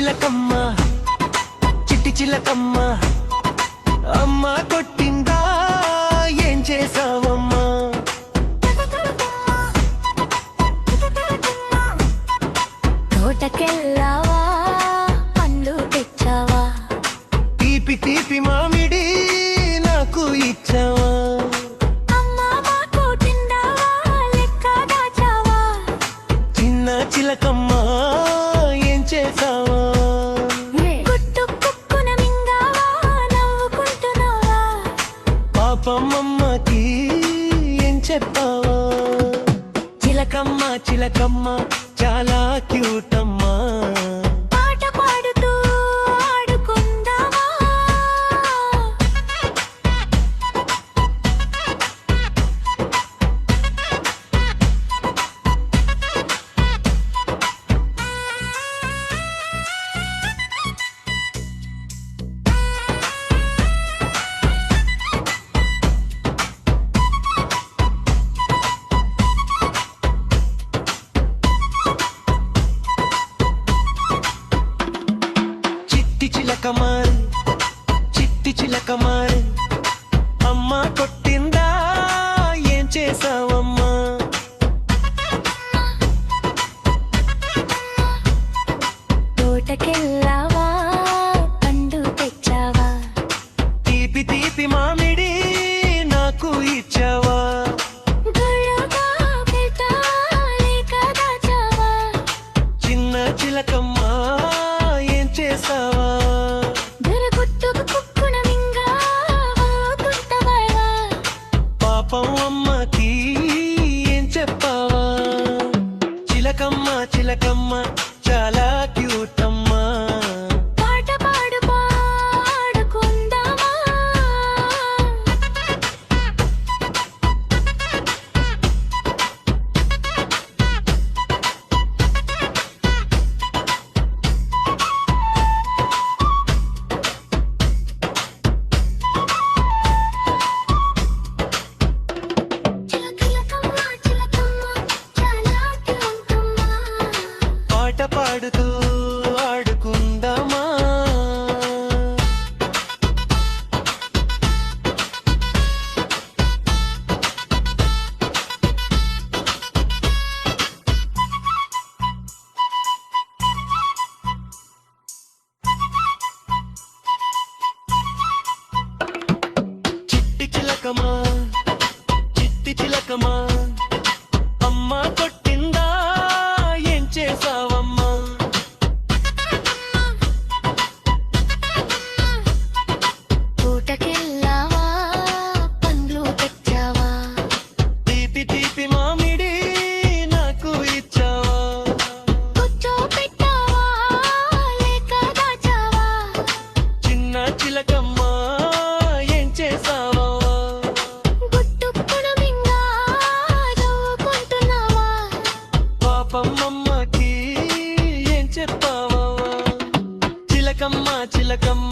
చిలకమ్మ చిట్టి చిలకమ్మ అమ్మ కొట్టిందా ఏం చేసావమ్మా తోటకెళ్ళావా పండ్లు తెచ్చావా తీపి తీపి మామిడి నాకు ఇచ్చావా చిన్న చిలకమ్మ ఏం చేసావా పాపమ్మకి ఏం చెప్పావా చిలకమ్మ చిలకమ్మ చాలా క్యూట్ అమ్మా పాట పాడుతూ ఆడుకుందామా చిలకమారి చిట్టి చిలకమారి అమ్మ కొట్టిందా ఏం చేసావమ్మా తోటకెళ్ళావా పండు తెచ్చావా తీపి తీపి మామిడి నాకు ఇచ్చావా చిన్న చిలకమ్మ ఏం చేసావా పాపం అమ్మకి ఏం చెప్పావా చిలకమ్మ చిలకమ్మ చాలా క్యూట్ అమ్మా పాట పాడు పాడుకుందామా పాట పాడుతూ ఆడుకుందామా చిట్టి చిలకమా చిట్టి చిలకమా అమ్మ కొట్టిందా ఏం చేసావమ్మా తోటకెళ్ళావా పండ్లు తెచ్చావా తీపి తీపి మామిడి నాకు ఇచ్చావా కూర్చోపెట్టావా లేక దాచావా చిన్న చిలకమ్మ ఏం చేసావా గుట్టుకున మింగా చదువుకుంటున్నావా పాపమ్మకి ఏం చెప్పావా చిలకమ్మ చిలకమ్మ